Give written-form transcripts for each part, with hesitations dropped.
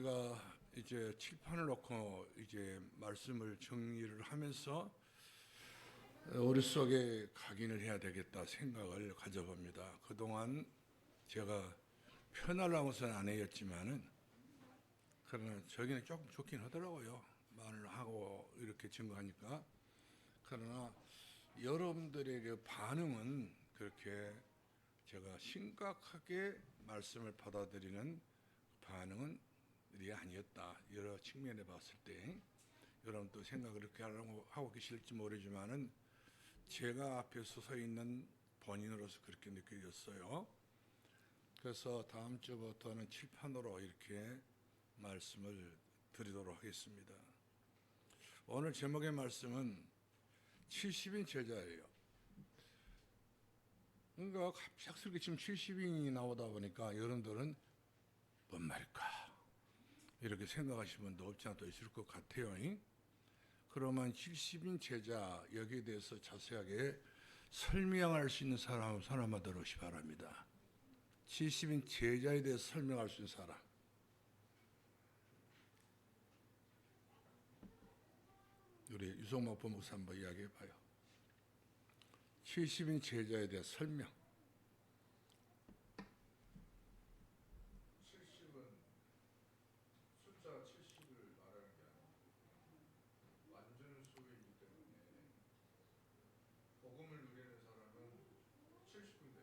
제가 이제 칠판을 놓고 이제 말씀을 정리를 하면서 머릿속에 각인을 해야 되겠다 생각을 가져봅니다. 그동안 제가 편하려고 해서는 안 했지만은 그러나 저기는 조금 좋긴 하더라고요. 말을 하고 이렇게 증거하니까. 그러나 여러분들의 그 반응은 그렇게 제가 심각하게 말씀을 받아들이는 반응은 일이 아니었다. 여러 측면에 봤을 때 여러분도 생각을 그렇게 하고 계실지 모르지만은 제가 앞에 서 있는 본인으로서 그렇게 느껴졌어요. 그래서 다음 주부터는 칠판으로 이렇게 말씀을 드리도록 하겠습니다. 오늘 제목의 말씀은 70인 제자예요. 그러니까 갑작스럽게 지금 70인이 나오다 보니까 여러분들은 뭔 말일까? 이렇게 생각하시는 분도 없지 않아 있을 것 같아요. 그러면 70인 제자 여기에 대해서 자세하게 설명할 수 있는 사람 손 한번 들어오시 바랍니다. 70인 제자에 대해서 설명할 수 있는 사람. 우리 유성만 법목사 한번 이야기해 봐요. 70인 제자에 대해 설명. 70은 숫자 70을 말하는 게 아니고 완전 수이기 때문에 복음을 누리는 사람은 70군데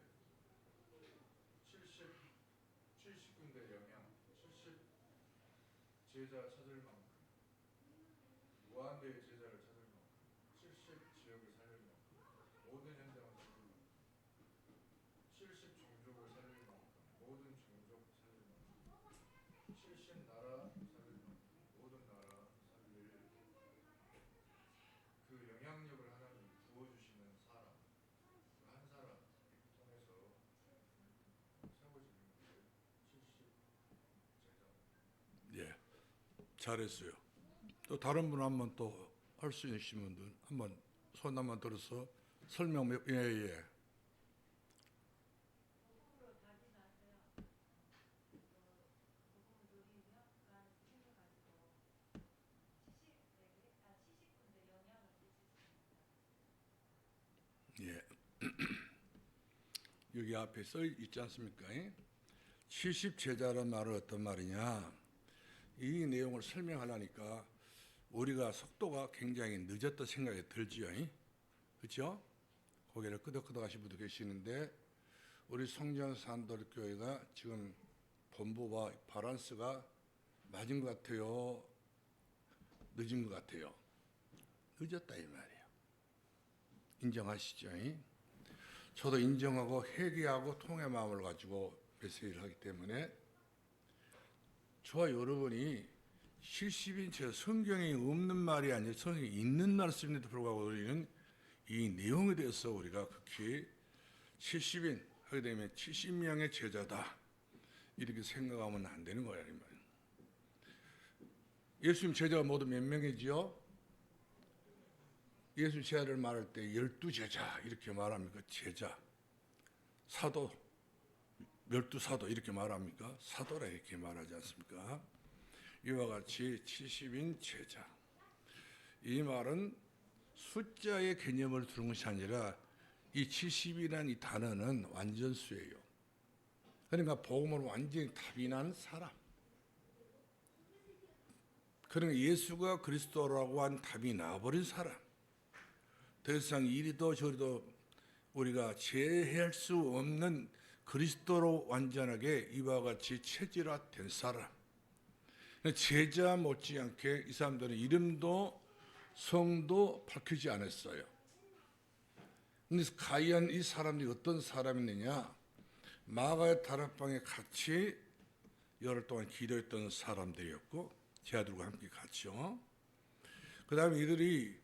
70군데 영향 70 제자 찾을 만큼 무한대의 제자를 찾을 만큼 70 지역을 살릴 만큼 모든 현장을 살릴 만큼 70 종족을 살릴 만큼 모든 종족 살릴 만큼 70 나라 살릴 만큼 모든 나라 살릴 그 영향력을 하나님 부어주시는 사람 그 한 사람 통해서 세워지는 것을 70 제자. 예, 잘했어요. 또 다른 분 한번 또 할 수 있으신 분들 한번 손 한번 들어서 설명 예. 예. 여기 앞에 써 있지 않습니까? 70 제자란 말은 어떤 말이냐? 이 내용을 설명하려니까 우리가 속도가 굉장히 늦었다 생각이 들지요. 그렇죠? 고개를 끄덕끄덕 하시는 분도 계시는데 우리 성전산돌교회가 지금 본부와 바란스가 맞은 것 같아요? 늦은 것 같아요? 늦었다 이 말이에요. 인정하시죠? 저도 인정하고 회개하고 통회 마음을 가지고 메시지를 하기 때문에 저와 여러분이 70인 제 성경에 없는 말이 아니라 성경에 있는 말씀인데도 불구하고 우리는 이 내용에 대해서 우리가 극히 70인 하게 되면 70명의 제자다 이렇게 생각하면 안 되는 거야. 예수님 제자가 모두 몇 명이지요? 예수 제자를 말할 때 12제자 이렇게 말합니까? 제자. 사도 12사도 이렇게 말합니까? 사도라 이렇게 말하지 않습니까? 이와 같이 70인 제자. 이 말은 숫자의 개념을 두는 것이 아니라 이 70이라는 이 단어는 완전수예요. 그러니까 복음을 완전히 답인한 사람. 그러니까 예수가 그리스도라고 한 답이 나와버린 사람. 더 이상 이리도 저리도 우리가 제해할 수 없는 그리스도로 완전하게 이와 같이 체질화된 사람. 제자 못지않게 이 사람들은 이름도 성도 밝히지 않았어요. 근데 과연 이 사람들이 어떤 사람이느냐? 마가의 다락방에 같이 열흘 동안 기도했던 사람들이었고 제자들과 함께 같이요. 그 다음에 이들이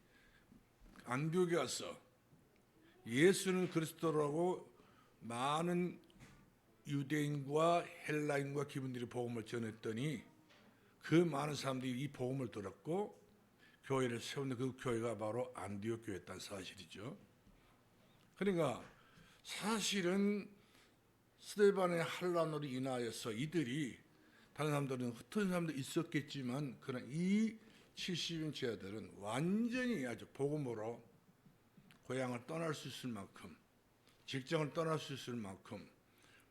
안디옥에 가서 예수는 그리스도라고 많은 유대인과 헬라인과 기분들이 복음을 전했더니 그 많은 사람들이 이 복음을 들었고 교회를 세우는 그 교회가 바로 안디옥 교회였다는 사실이죠. 그러니까 사실은 스데반의 환란으로 인하여서 이들이 다른 사람들은 흩어진 사람도 있었겠지만 그러나 이 70인 제자들은 완전히 아주 복음으로 고향을 떠날 수 있을 만큼, 직장을 떠날 수 있을 만큼,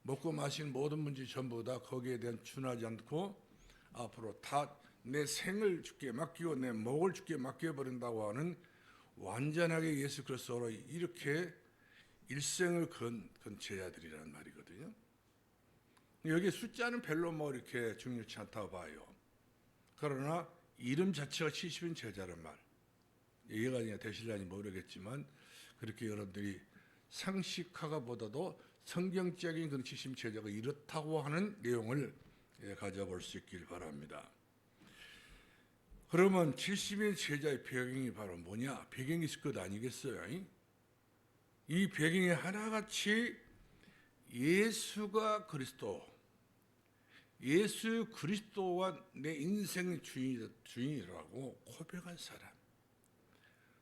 먹고 마시는 모든 문제 전부 다 거기에 대한 준하지 않고 앞으로 다 내 생을 주께 맡기고 내 목을 주께 맡겨버린다고 하는 완전하게 예수 그리스도로 이렇게 일생을 건 제자들이라는 말이거든요. 여기 숫자는 별로 뭐 이렇게 중요치 않다고 봐요. 그러나 이름 자체가 70인 제자란 말, 이해가 그냥 되실런지 모르겠지만 그렇게 여러분들이 상식화가보다도 성경적인 그 70인 제자가 이렇다고 하는 내용을 가져볼 수 있길 바랍니다. 그러면 70인 제자의 배경이 바로 뭐냐? 배경이 있을 것 아니겠어요? 이 배경이 하나같이 예수가 그리스도, 예수 그리스도와 내 인생의 주인이라고 고백한 사람.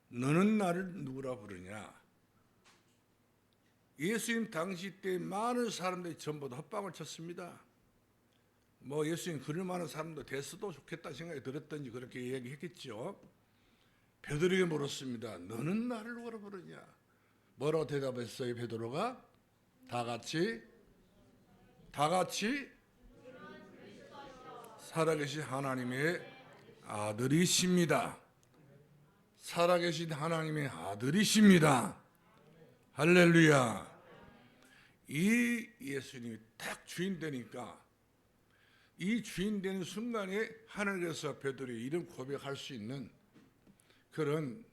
너는 나를 누구라 부르냐? 예수님 당시 때 많은 사람들이 전부 다 헛방을 쳤습니다. 뭐 예수님 그럴 만한 사람도 됐어도 좋겠다 생각이 들었던지 그렇게 이야기했겠죠. 베드로에게 물었습니다. 너는 나를 누구라 부르냐? 뭐라고 대답했어요? 베드로가 다 같이 살아계신 하나님의 아들이십니다. 살아계신 하나님의 아들이십니다. 할렐루야. 이 예수님이 딱 주인 되니까 이 주인 되는 순간에 하늘에서 베드로의 이름 고백할 수 있는 그런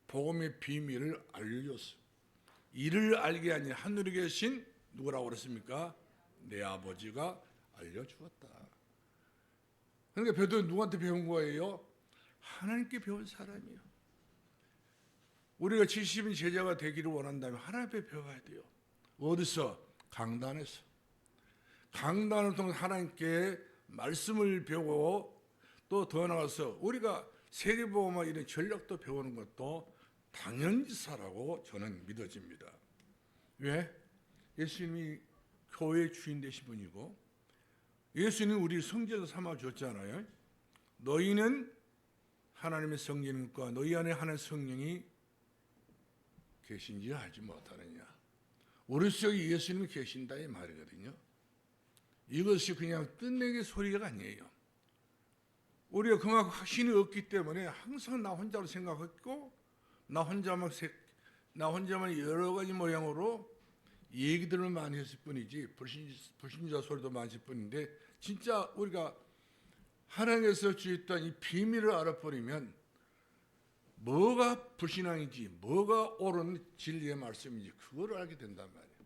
복음의 비밀을 알려줬어요. 이를 알게 하니 하늘에 계신 누구라고 그랬습니까? 내 아버지가 알려주었다. 그러니까 베드로 누구한테 배운 거예요? 하나님께 배운 사람이에요. 우리가 70인 제자가 되기를 원한다면 하나님께 배워야 돼요. 어디서? 강단에서. 강단을 통해 하나님께 말씀을 배우고 또 더 나아가서 우리가 세계보험과 이런 전략도 배우는 것도 당연지사라고 저는 믿어집니다. 왜? 예수님이 교회의 주인 되신 분이고 예수님이 우리 성전을 삼아줬잖아요. 너희는 하나님의 성령과 너희 안에 하나님의 성령이 계신지 알지 못하느냐. 우리 속에 예수님이 계신다 이 말이거든요. 이것이 그냥 끝내기 소리가 아니에요. 우리가 그만큼 확신이 없기 때문에 항상 나 혼자로 생각했고 나 혼자만 여러 가지 모양으로 얘기들을 많이 했을 뿐이지 불신자 소리도 많이 했을 뿐인데 진짜 우리가 하나님께서 주셨던 이 비밀을 알아버리면 뭐가 불신앙인지 뭐가 옳은 진리의 말씀인지 그걸 알게 된단 말이에요.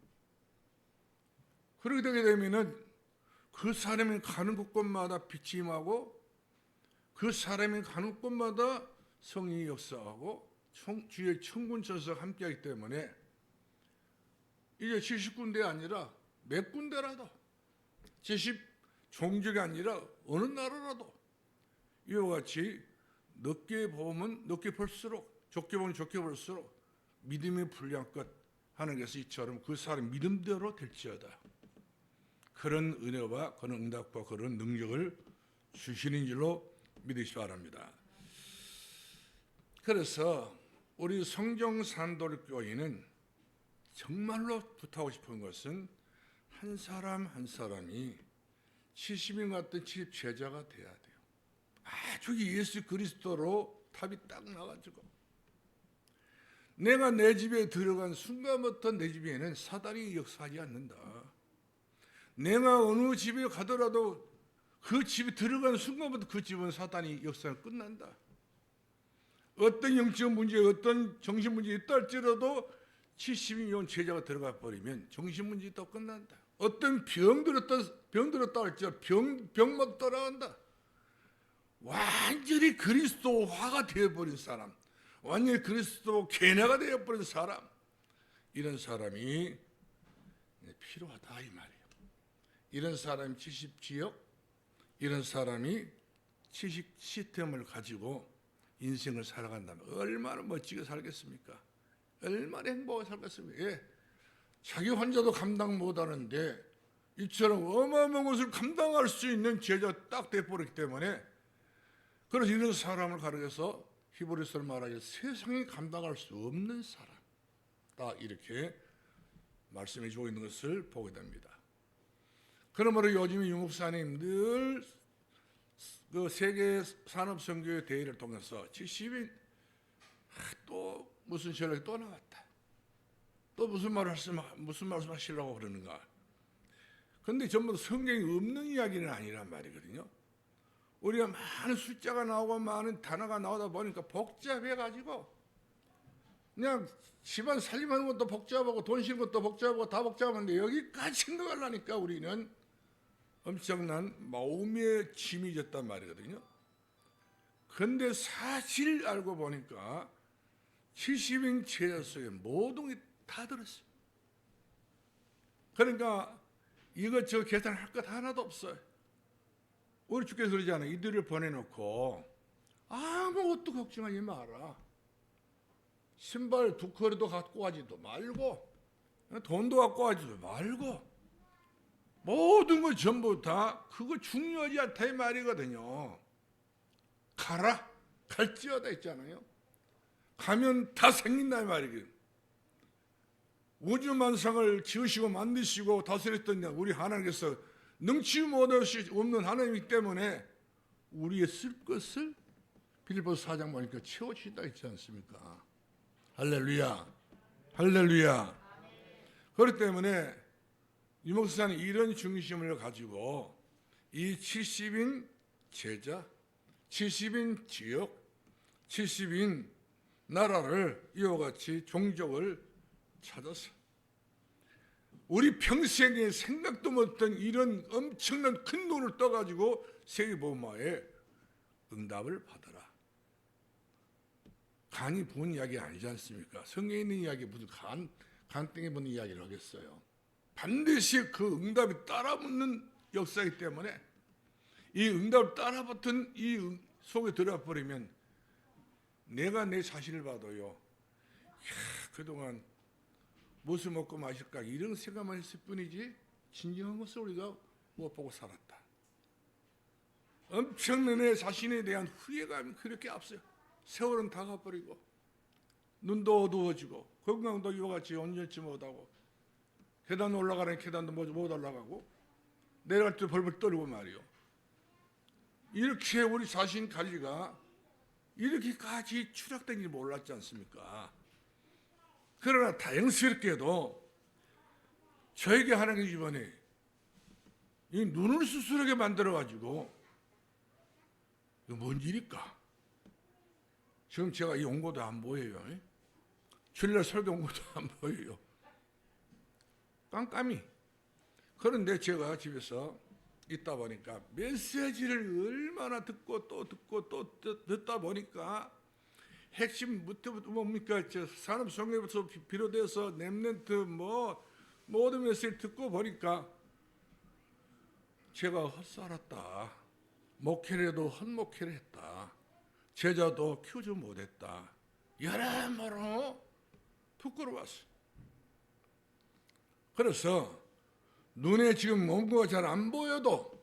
그렇게 되게 되면은 그 사람이 가는 곳곳마다 빛이 임하고 그 사람이 가는 곳마다 성령이 역사하고 주의 천군천사가 함께하기 때문에 이제 70군데 아니라 몇 군데라도 70종족이 아니라 어느 나라라도 이와 같이 넓게 보면 넓게 볼수록 좁게 보면 좁게 볼수록 믿음이 불리한 것 하나님께서 이처럼 그 사람 믿음대로 될지어다. 그런 은혜와 그런 응답과 그런 능력을 주시는 줄로 믿으시기 바랍니다. 그래서 우리 성정산돌교회는 정말로 부탁하고 싶은 것은 한 사람 한 사람이 70인 같은 70 제자가 돼야 돼요. 아주 예수 그리스도로 답이 딱 나가지고 내가 내 집에 들어간 순간부터 내 집에는 사단이 역사하지 않는다. 내가 어느 집에 가더라도 그 집에 들어가는 순간부터 그 집은 사단이 역사가 끝난다. 어떤 영적 문제, 어떤 정신 문제 있다 할지라도 70인 제자가 들어가 버리면 정신 문제 있다 끝난다. 어떤 병 들었다 할지라도 병마다 따라간다. 완전히 그리스도화가 되어버린 사람, 완전히 그리스도 계나가 되어버린 사람, 이런 사람이 필요하다 이 말이에요. 이런 사람이 70지역, 이런 사람이 70 시스템을 가지고 인생을 살아간다면 얼마나 멋지게 살겠습니까? 얼마나 행복하게 살겠습니까? 예. 자기 혼자도 감당 못하는데 이처럼 어마어마한 것을 감당할 수 있는 제자 딱 돼버렸기 때문에, 그래서 이런 사람을 가르쳐서 히브리서를 말하기에 세상에 감당할 수 없는 사람, 딱 이렇게 말씀해 주고 있는 것을 보게 됩니다. 그러므로 요즘 유 목사님 늘 그 세계 산업 선교회 대회를 통해서 70인 또 무슨 전략이 또 나왔다. 또 무슨 말씀 하시려고 그러는가. 그런데 전부 성경이 없는 이야기는 아니란 말이거든요. 우리가 많은 숫자가 나오고 많은 단어가 나오다 보니까 복잡해가지고 그냥 집안 살림하는 것도 복잡하고 돈 쓰는 것도 복잡하고 다 복잡한데 여기까지 생각하려니까 우리는 엄청난 마음의 짐이 졌단 말이거든요. 그런데 사실 알고 보니까 70인 제자 속에 모든 게 다 들었어요. 그러니까 이것저것 계산할 것 하나도 없어요. 우리 주께서 그러잖아요. 이들을 보내놓고 아무것도 걱정하지 마라. 신발 2컬이도 갖고 가지도 말고 돈도 갖고 가지도 말고 모든 거 전부 다 그거 중요하지 않다 이 말이거든요. 가라. 갈지어다 있잖아요. 가면 다 생긴다 이 말이거든요. 우주만상을 지으시고 만드시고 다스렸던 우리 하나님께서 능치 못할 수 없는 하나님이기 때문에 우리의 쓸 것을 빌립보서 4장 보니까 채워주시다 있지 않습니까? 할렐루야. 할렐루야. 그렇기 때문에 유목사는 이런 중심을 가지고 이 70인 제자, 70인 지역, 70인 나라를 이와 같이 종족을 찾아서 우리 평생에 생각도 못했던 이런 엄청난 큰 돈을 떠가지고 세계보험화에 응답을 받아라. 간이 부은 이야기 아니지 않습니까? 성경에 있는 이야기 무슨 간땡에 부은 이야기를 하겠어요. 반드시 그 응답이 따라붙는 역사이기 때문에 이 응답을 따라붙은 이 속에 들어가 버리면 내가 내 자신을 봐도요. 그동안 무엇을 먹고 마실까 이런 생각만 했을 뿐이지 진정한 것을 우리가 못 보고 살았다. 엄청난 내 자신에 대한 후회감이 그렇게 앞서요. 세월은 다 가버리고 눈도 어두워지고 건강도 이와 같이 온전치 못하고 계단 올라가는 계단도 못 올라가고 내려갈 때 벌벌 떨고 말이요. 이렇게 우리 자신 관리가 이렇게까지 추락된 줄 몰랐지 않습니까? 그러나 다행스럽게도 저에게 하나님 이번에 이 눈을 수술하게 만들어가지고 이거 뭔 일일까? 지금 제가 이 온 것도 안 보여요. 주일날 설교 온 것도 안 보여요. 깜깜이. 그런데 제가 집에서 있다 보니까 메시지를 얼마나 듣고 또 듣다 보니까 핵심 뭡니까? 산업성교부터 비롯해서 랩런트 모든 메시지를 듣고 보니까 제가 헛살았다. 목회를 해도 헛목회를 했다. 제자도 키우지 못했다. 여러모로 부끄러웠어요. 그래서 눈에 지금 뭔가 잘 안 보여도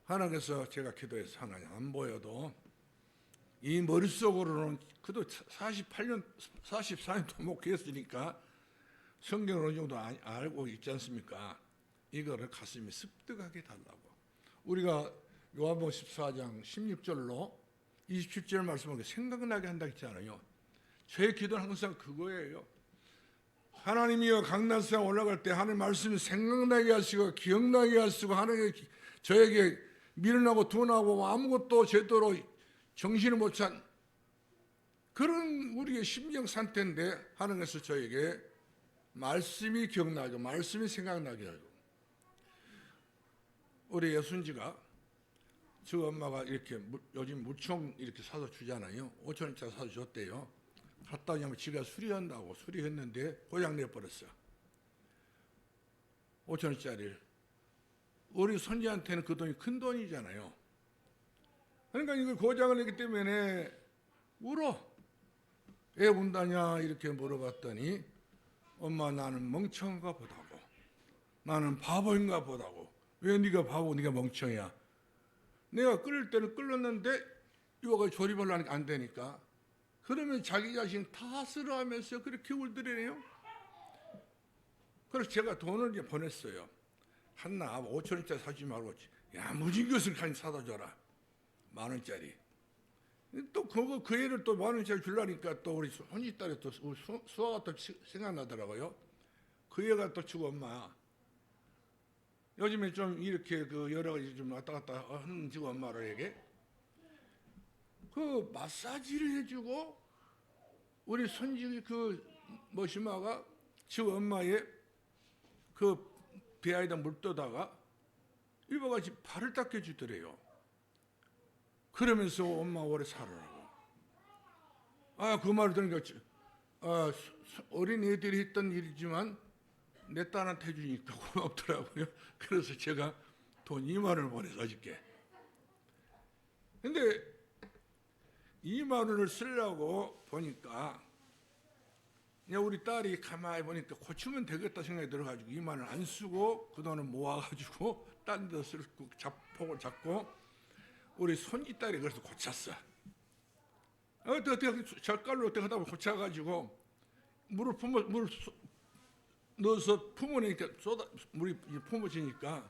하나님께서 제가 기도해서 하나님 안 보여도 이 머릿속으로는 그래도 44년 목회했으니까 성경을 어느 정도 알고 있지 않습니까? 이거를 가슴에 습득하게 달라고. 우리가 요한복음 14장 16절로 27절 말씀을 생각나게 한다 했잖아요. 제 기도는 항상 그거예요. 하나님이여 강난산에 올라갈 때 하나님 말씀이 생각나게 하시고 기억나게 하시고 하나님 저에게 미련하고 둔하고 아무것도 제대로 정신을 못 찬 그런 우리의 심령 상태인데 하나님께서 저에게 말씀이 기억나고 말씀이 생각나게 하고. 우리 예순지가 저 엄마가 이렇게 요즘 무총 이렇게 사서 주잖아요. 5,000원짜리 사서 줬대요. 갔다 오냐면 지가 수리한다고 수리했는데 고장 내버렸어. 5,000원짜리를. 우리 손지한테는 그 돈이 큰 돈이잖아요. 그러니까 이걸 고장을 냈기 때문에 울어. 왜 운다냐 이렇게 물어봤더니 엄마 나는 멍청한가 보다고. 나는 바보인가 보다고. 왜 네가 바보, 네가 멍청이야. 내가 끓일 때는 끓였는데 이거가 조립을 하니까 안 되니까. 그러면 자기 자신 다 쓰러하면서 그렇게 울더래요. 그래서 제가 돈을 이제 보냈어요. 한나 5,000원짜리 사지 말고 야무진 것을 가니 사다 줘라. 10,000원짜리. 또 그거 그 애를 또 10,000원짜리 주려니까 또 우리 손짓딸이 또 수아가 또 생각나더라고요. 그 애가 또 주고 엄마. 요즘에 좀 이렇게 그 여러 가지 좀 왔다 갔다 하는 지금 엄마로에게 그 마사지를 해주고 우리 손지 그 머시마가 지금 엄마의 그 배아에다 물 떠다가 이와 같이 발을 닦여주더래요. 그러면서 엄마 오래 살아라고. 그 말을 들으니까 어린 애들이 했던 일이지만 내 딸한테 해주니까 고맙더라고요. 그래서 제가 돈 2만 원을 보내서 어저께. 근데 2만 원을 쓰려고 보니까 그냥 우리 딸이 가만히 보니까 고치면 되겠다 생각이 들어가지고 2만 원 안 쓰고 그 돈을 모아가지고 딴 데 쓰고 폭을 잡고 우리 손짓딸이 그래서 고쳤어. 어떻게 젓갈로 어떻게 하다 보면 고쳐가지고 물을 넣어서 품으니까 물이 품어지니까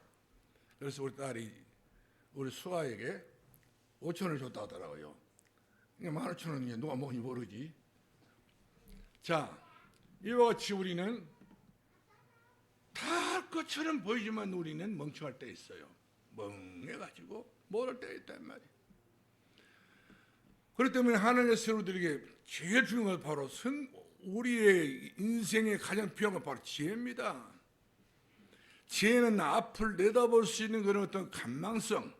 그래서 우리 딸이 우리 수아에게 5,000원을 줬다 하더라고요. 15,000원이 누가 먹은지 모르지. 자, 이와 같이 우리는 다 할 것처럼 보이지만 우리는 멍청할 때 있어요. 멍해가지고 모를 때 있단 말이에요. 그렇기 때문에 하나님의 성도들에게 제일 중요한 건 바로 우리의 인생의 가장 필요한 건 바로 지혜입니다. 지혜는 앞을 내다볼 수 있는 그런 어떤 간망성.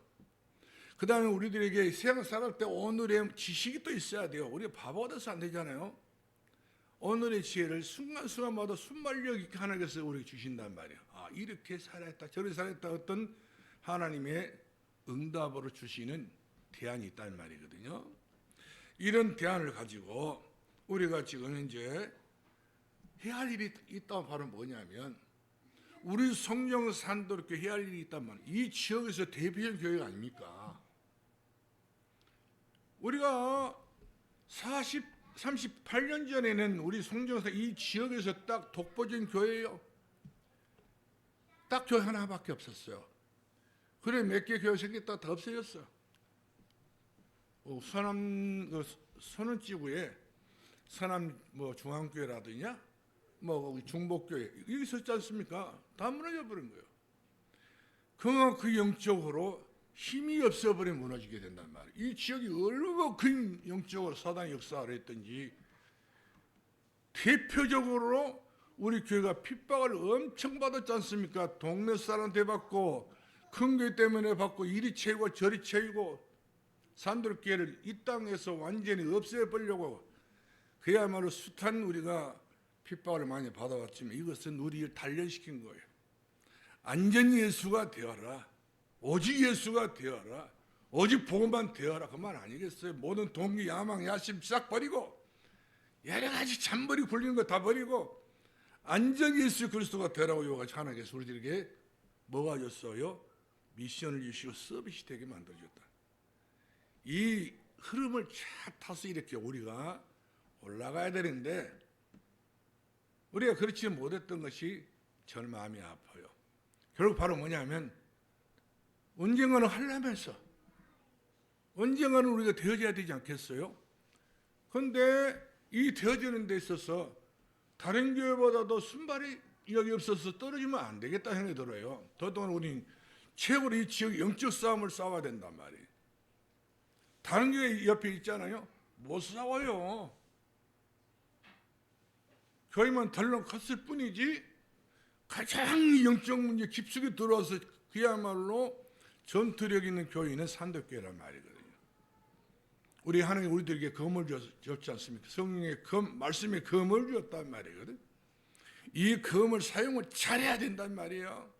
그 다음에 우리들에게 세상 살아갈 때 오늘의 지식이 또 있어야 돼요. 우리가 바보가 돼서 안 되잖아요. 오늘의 지혜를 순간순간마다 순발력 있게 하나님께서 우리에게 주신단 말이에요. 이렇게 살았다 저렇게 살았다 어떤 하나님의 응답으로 주시는 대안이 있다는 말이거든요. 이런 대안을 가지고 우리가 지금 이제 해야 할 일이 있다면 바로 뭐냐면 우리 성령 산도롭게 해야 할 일이 있다면 이 지역에서 대표적 교회가 아닙니까? 우리가 38년 전에는 우리 성령산 이 지역에서 딱 독보적인 교회예요. 딱 교회 하나밖에 없었어요. 그래 몇 개 교회 생겼다 다 없어졌어. 선원지구에 서남 중앙교회라든가 중복교회 이게 있었지 않습니까? 다 무너져 버린 거예요. 그만큼 그 영적으로 힘이 없어버리면 무너지게 된단 말이에요. 이 지역이 얼마나 그 영적으로 사단이 역사를 했든지 대표적으로 우리 교회가 핍박을 엄청 받았지 않습니까? 동네 사람한테 받고 큰 교회 때문에 받고 이리 채우고 저리 채우고 산도교회를 이 땅에서 완전히 없애버리려고 그야말로 숱한 우리가 핍박을 많이 받아왔지만 이것은 우리를 단련시킨 거예요. 안전 예수가 되어라. 오직 예수가 되어라. 오직 복음만 되어라. 그 말 아니겠어요? 모든 동기, 야망, 야심 싹 버리고 여러 가지 잔머리 굴리는 거 다 버리고 안전 예수 그리스도가 되라고 요가 하나님께서 우리들에게 뭐가 줬어요? 미션을 주시고 서비스 되게 만들어줬다. 이 흐름을 잘 타서 이렇게 우리가 올라가야 되는데 우리가 그렇지 못했던 것이 저는 마음이 아파요. 결국 바로 뭐냐면 언젠가는 하려면서 언젠가는 우리가 되어져야 되지 않겠어요? 그런데 이 되어지는 데 있어서 다른 교회보다도 순발이 여기 없어서 떨어지면 안 되겠다 생각이 들어요. 더더군 우리는 최고로 이 지역 영적 싸움을 싸워야 된단 말이에요. 다른 교회 옆에 있잖아요. 못 싸워요. 교회만 덜렁 컸을 뿐이지 가장 영적 문제 깊숙이 들어와서 그야말로 전투력 있는 교회는 산도교회란 말이거든요. 우리 하나님 우리들에게 검을 줬지 않습니까? 성령의 말씀의 검을 주었단 말이거든. 이 검을 사용을 잘해야 된단 말이에요.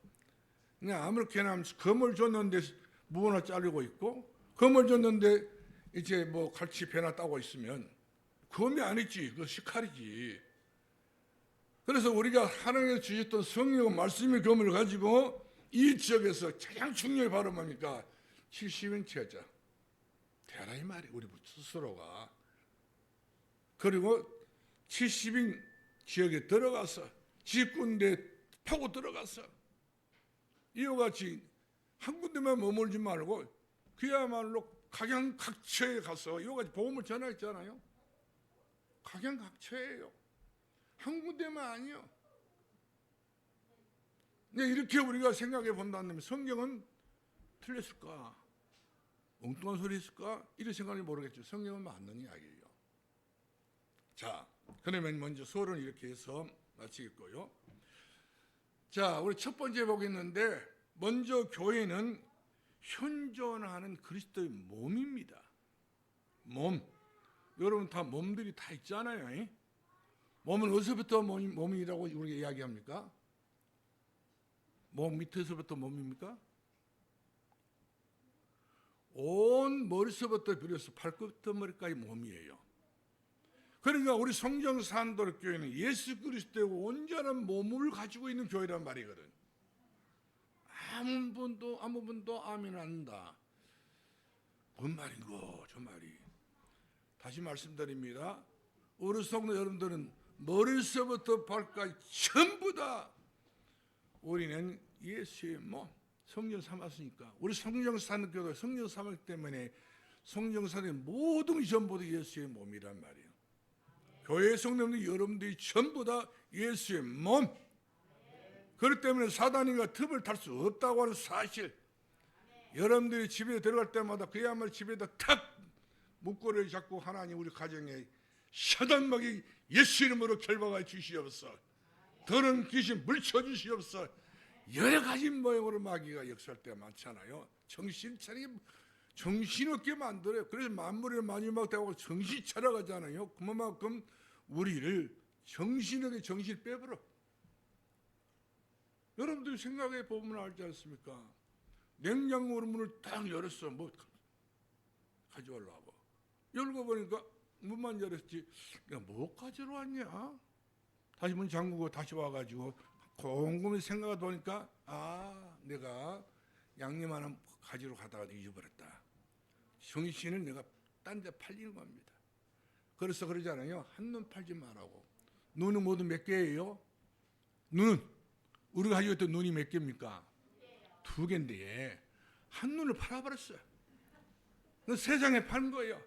그냥 아무렇게나 검을 줬는데 무엇나 자르고 있고 검을 줬는데 이제 갈치 배나 따고 있으면 검이 아니지. 그거 식칼이지. 그래서 우리가 하나님께서 주셨던 성령과 말씀의 검을 가지고 이 지역에서 가장 중요한 바로 뭡니까? 70인 제자 되라 이 말이 우리 스스로가. 그리고 70인 지역에 들어가서 집군대 파고 들어가서 이와 같이 한 군데만 머물지 말고 그야말로 각양각처에 가서 이와 같이 복음을 전하잖아요. 각양각처예요. 한 군데만 아니요. 이렇게 우리가 생각해 본다면 성경은 틀렸을까? 엉뚱한 소리 했을까? 이런 생각이 모르겠죠. 성경은 맞는 이야기예요. 자, 그러면 먼저 수업은 이렇게 해서 마치겠고요. 자, 우리 첫 번째 보겠는데 먼저 교회는 현존하는 그리스도의 몸입니다. 몸. 여러분 다 몸들이 다 있잖아요. 몸은 어디서부터 몸이라고 우리가 이야기합니까? 몸 밑에서부터 몸입니까? 온 머리서부터 비롯해서 발끝머리까지 몸이에요. 그러니까 우리 성정산도교회는 예수 그리스도의 온전한 몸을 가지고 있는 교회란 말이거든. 아무 분도 아멘 안 한다. 뭔 말인고 저 말이. 다시 말씀드립니다. 우리 성도 여러분들은 머리서부터 발까지 전부 다 우리는 예수의 몸, 성령 삼았으니까. 우리 성령산교도 성령 삼았기 때문에 성령산의 모든 전부 다 예수의 몸이란 말이에요. 교회 성도들 여러분들이 전부 다 예수의 몸. 그렇기 때문에 사단이가 틈을 탈 수 없다고 하는 사실. 여러분들이 집에 들어갈 때마다 그야말로 집에다 탁 목걸이를 잡고 하나님 우리 가정에 사단마귀 예수 이름으로 결박하여 주시옵소서. 더는 귀신 물쳐 주시옵소서. 여러 가지 모양으로 마귀가 역사할 때가 많잖아요. 정신없게 만들어요. 그래서 만물의 마지막 때하고 정신 차려가잖아요. 그만큼 우리를 정신없게 정신 빼버려. 여러분들이 생각해 보면 알지 않습니까? 냉장고 문을 딱 열었어. 뭐 가져오려고. 열고 보니까 문만 열었지. 야, 뭐 가지러 왔냐? 다시 문 잠그고 다시 와가지고 곰곰이 생각해 보니까 내가 양념 하나 가지러 가다가 잊어버렸다. 정신을 내가 딴 데 팔리는 겁니다. 그래서 그러잖아요. 한눈 팔지 말라고. 눈은 모두 몇 개예요? 눈은 우리가 가지고 있던 눈이 몇 개입니까? 2개인데 한눈을 팔아버렸어요. 세상에 판 거예요.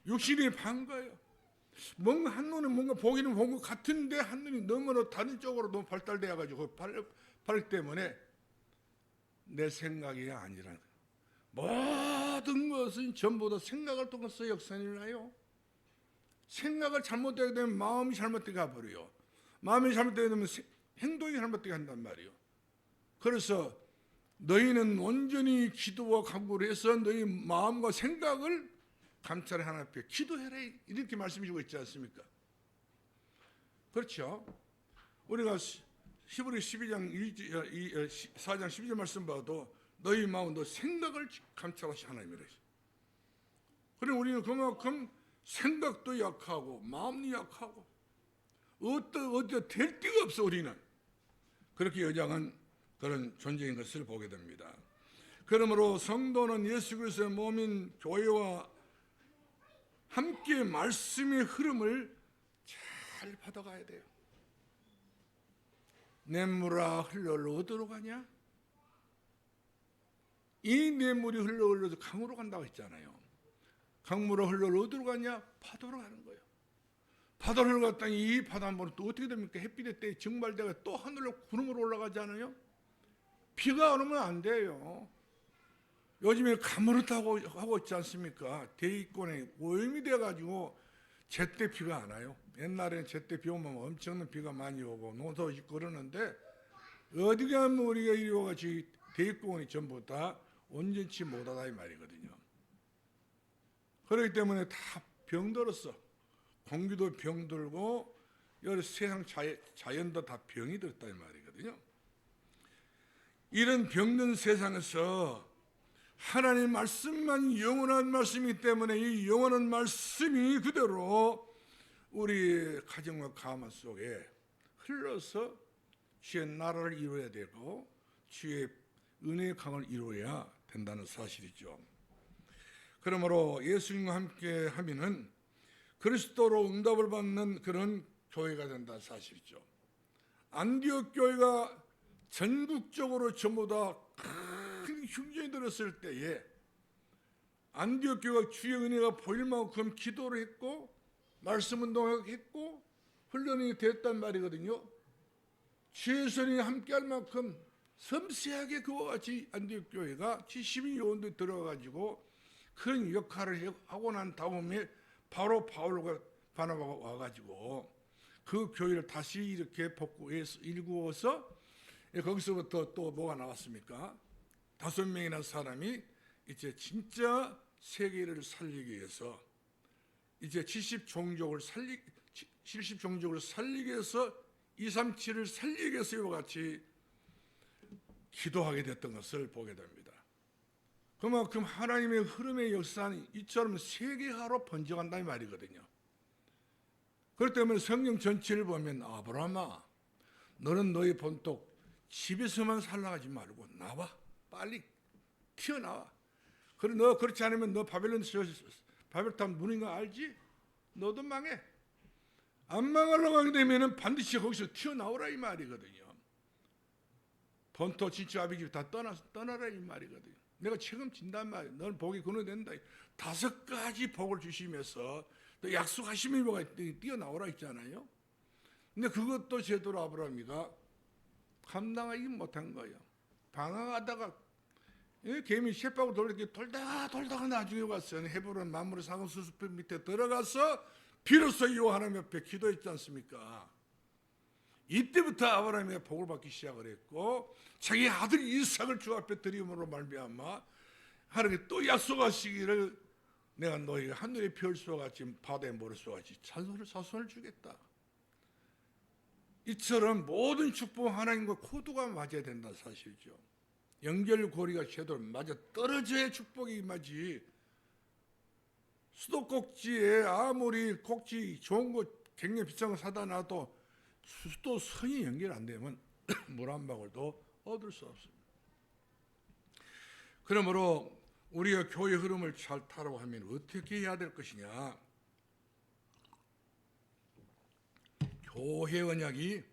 육신이 판 거예요. 뭔가 한눈은 뭔가 보기는 본 것 같은데 한눈이 너무나 다른 쪽으로 너무 발달되어 가지고 팔 때문에 내 생각이 아니라 모든 것은 전부 다 생각을 통해서 역선이 나요. 생각을 잘못되게 되면 마음이 잘못되게 가버려요. 마음이 잘못되게 되면 행동이 잘못되게 한단 말이에요. 그래서 너희는 온전히 기도와 간구를 해서 너희 마음과 생각을 감찰의 하나님 앞에 기도해라 이렇게 말씀해 주고 있지 않습니까? 그렇죠? 우리가 히브리 4장 12절 말씀 봐도 너희 마음 너 생각을 감찰하시 하나님이라. 그럼 우리는 그만큼 생각도 약하고 마음도 약하고 어디 될 데가 없어. 우리는 그렇게 여장한 그런 존재인 것을 보게 됩니다. 그러므로 성도는 예수 그리스도의 몸인 교회와 함께 말씀의 흐름을 잘 받아가야 돼요. 냇물아 흘러 어디로 가냐? 이 냇물이 흘러서 강으로 간다고 했잖아요. 강물아 흘러 어디로 가냐? 파도로 가는 거예요. 파도를 갔더니 이 파도 한 번은 또 어떻게 됩니까? 햇빛에 때 증발되가 또 하늘로 구름으로 올라가잖아요. 비가 안 오면 안 돼요. 요즘에 가물었다고 하고 있지 않습니까? 대기권에 오염이 돼가지고 제때 비가 안 와요. 옛날에는 제때 비 오면 엄청난 비가 많이 오고 농사 짓고 그러는데 어디 가면 우리가 이리 와가지고 대기권이 전부 다 온전치 못하다 이 말이거든요. 그렇기 때문에 다 병들었어. 공기도 병들고 여러 세상 자연도 다 병이 들었다 이 말이거든요. 이런 병든 세상에서 하나님 말씀만 영원한 말씀이기 때문에 이 영원한 말씀이 그대로 우리 가정과 가마 속에 흘러서 주의 나라를 이루어야 되고 주의 은혜의 강을 이루어야 된다는 사실이죠. 그러므로 예수님과 함께 하면은 그리스도로 응답을 받는 그런 교회가 된다는 사실이죠. 안디옥 교회가 전국적으로 전부 다 큰 흉년이 들었을 때에 안디옥 교회가 주의 은혜가 보일 만큼 기도를 했고 말씀 운동을 했고 훈련이 됐단 말이거든요. 주의 손이 함께할 만큼 섬세하게 그와 같이 안디옥 교회가 70인 요원도 들어가지고 그런 역할을 하고 난 다음에 바로 바울과 바나바가 와가지고 그 교회를 다시 이렇게 복구해서 일구어서 거기서부터 또 뭐가 나왔습니까? 5명이나 사람이 이제 진짜 세계를 살리기 위해서 이제 70종족을 살리기 위해서 237을 살리기 위해서 이와 같이 기도하게 됐던 것을 보게 됩니다. 그만큼 하나님의 흐름의 역사는 이처럼 세계화로 번져간다는 말이거든요. 그렇기 때문에 성경 전체를 보면 아브라함아 너는 너의 본토 집에서만 살아가지 말고 나와 빨리 튀어나와. 그래 너 그렇지 않으면 너 바벨탑 무너진 거 알지? 너도 망해. 안 망하려고 하게 되면 반드시 거기서 튀어나오라 이 말이거든요. 본토 친척 아비집 다 떠나라 이 말이거든요. 내가 책임진단 말이에요. 너는 복이 근원된다. 5가지 복을 주시면서 또 약속하시면 뭐가 뛰어나오라 있잖아요. 근데 그것도 제대로 아브라함이가 감당하지 못한 거예요. 방황하다가 개미 셰파고 돌다가 나중에 왔어요. 헤브론 만물의 상은 수수표 밑에 들어가서 비로소 여호와 하나님 앞에 기도했지 않습니까? 이때부터 아브라함이 복을 받기 시작을 했고 자기 아들 이삭을 주 앞에 드림으로 말미암아 하나님이 또 약속하시기를 내가 너희에게 하늘의 별수와 같이 바다의 모래수와 같이 자손을 주겠다. 이처럼 모든 축복 하나님과 코드가 맞아야 된다는 사실이죠. 연결고리가 제대로 맞아 떨어져야 축복이 임하지. 수도꼭지에 아무리 꼭지 좋은 거 굉장히 비싼 거 사다 놔도 수도 선이 연결 안 되면 물 한 방울도 얻을 수 없습니다. 그러므로 우리가 교회 흐름을 잘 타라고 하면 어떻게 해야 될 것이냐? 교회 언약이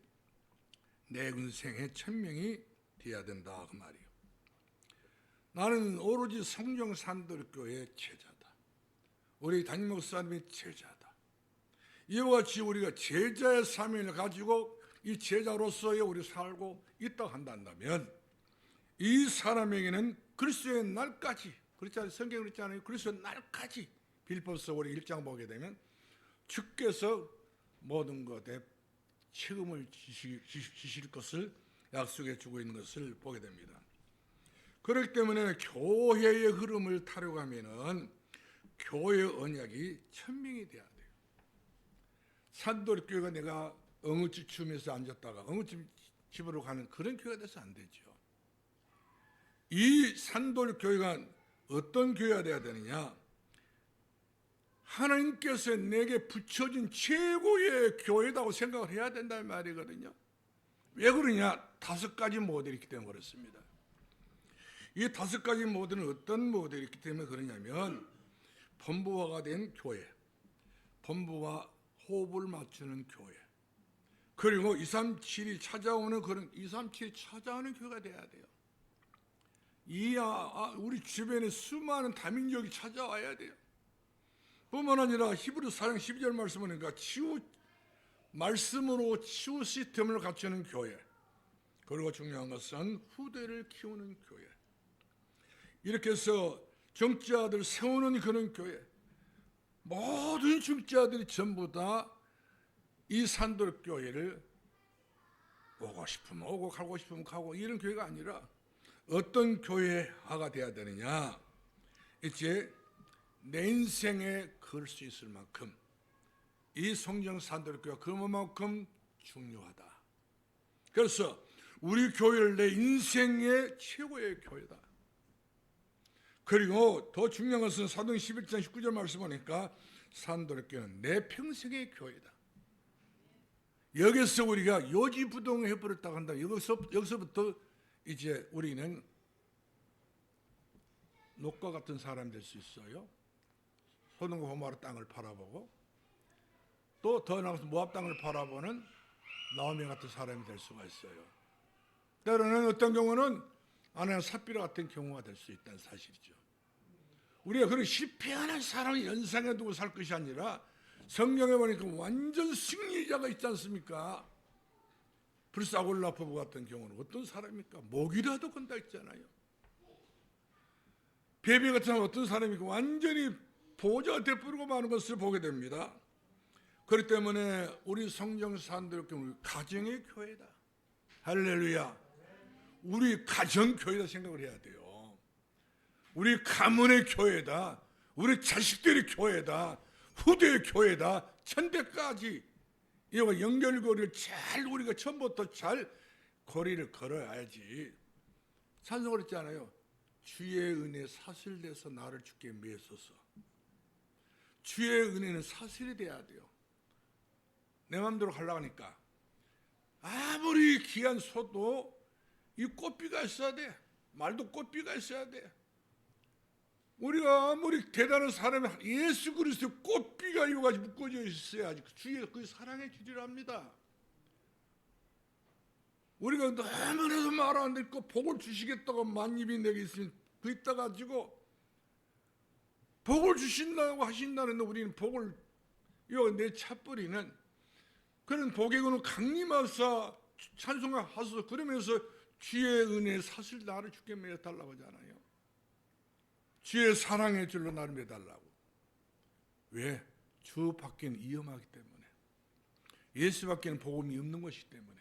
내 인생의 천명이 되어야 된다 그 말이에요. 나는 오로지 성령 산돌교회의 제자다. 우리 담임 목사님의 제자다. 이와 같이 우리가 제자의 사명을 가지고 이 제자로서의 우리 살고 있다고 한다면 이 사람에게는 그리스도의 날까지 그렇잖아요. 성경에 그랬잖아요. 그리스도의 날까지 빌립보서 우리 1장 보게 되면 주께서 모든 것에 책임을 지실 것을 약속해 주고 있는 것을 보게 됩니다. 그렇기 때문에 교회의 흐름을 타려고 하면은 교회 언약이 천명이 돼야 돼요. 산돌교회가 내가 엉어집 춤에서 앉았다가 엉어집으로 가는 그런 교회가 돼서 안 되죠. 이 산돌교회가 어떤 교회가 돼야 되느냐? 하나님께서 내게 붙여진 최고의 교회다고 생각을 해야 된다는 말이거든요. 왜 그러냐? 5가지 모델이 있기 때문에 그렇습니다. 이 5가지 모델은 어떤 모델이 있기 때문에 그러냐면 본부화가 된 교회, 본부와 호흡을 맞추는 교회, 그리고 237이 찾아오는 그런 237이 찾아오는 교회가 돼야 돼요. 우리 주변에 수많은 다민족이 찾아와야 돼요. 뿐만 아니라 히브리서 4장 12절 말씀 보니까 말씀으로 치유 시스템을 갖추는 교회, 그리고 중요한 것은 후대를 키우는 교회, 이렇게 해서 정치자들 세우는 그런 교회, 모든 정치자들이 전부 다 이 산돌교회를 오고 싶으면 오고 가고 싶으면 가고 이런 교회가 아니라 어떤 교회화가 돼야 되느냐? 이제 내 인생에 걸 수 있을 만큼 이 성령 산돌교회가 그만큼 중요하다. 그래서 우리 교회를 내 인생의 최고의 교회다. 그리고 더 중요한 것은 사도행 11장 19절 말씀 보니까 산돌교회는 내 평생의 교회다. 여기서 우리가 요지부동해 버렸다고 한다. 여기서부터 이제 우리는 롯과 같은 사람이 될 수 있어요. 소돔과 고모라 땅을 팔아보고 또 더 나가서 모압 땅을 팔아보는 나오미 같은 사람이 될 수가 있어요. 때로는 어떤 경우는 아내가 삽비라 같은 경우가 될 수 있다는 사실이죠. 우리가 그런 실패하는 사람을 연상해 두고 살 것이 아니라 성경에 보니까 완전 승리자가 있지 않습니까? 불사골라 부부 같은 경우는 어떤 사람입니까? 목이라도 건다 있잖아요. 베베 같은 사람은 어떤 사람입니까? 완전히 보좌가 되풀이고 마는 것을 보게 됩니다. 그렇기 때문에 우리 성경 사람들 경우 가정의 교회다. 할렐루야. 우리 가정 교회다 생각을 해야 돼요. 우리 가문의 교회다. 우리 자식들의 교회다. 후대의 교회다. 천대까지 이와 연결고리를 잘 우리가 처음부터 잘 고리를 걸어야지. 찬송을 했잖아요. 주의 은혜 사슬돼서 나를 주께 매소서. 주의 은혜는 사슬이 돼야 돼요. 내 마음대로 하려고 하니까 아무리 귀한 소도 이 꽃비가 있어야 돼. 말도 꽃비가 있어야 돼. 우리가 아무리 대단한 사람이 예수 그리스도의 꽃비가 이거까지 묶어져 있어야지 주의 그 사랑의 길이랍니다. 우리가 너무나도 말 안 듣고 복을 주시겠다고 만입이 내게 있으면 그 있다 가지고 복을 주신다고 하신다는데 우리는 복을 이거 내차버리는 그런 복에는 강림하사 찬송하소서 그러면서 주의 은혜 사실 나를 주께 매달라고 하잖아요. 주의 사랑의 줄로 나를 매달라고. 왜? 주 밖에는 위험하기 때문에. 예수 밖에는 복음이 없는 것이기 때문에.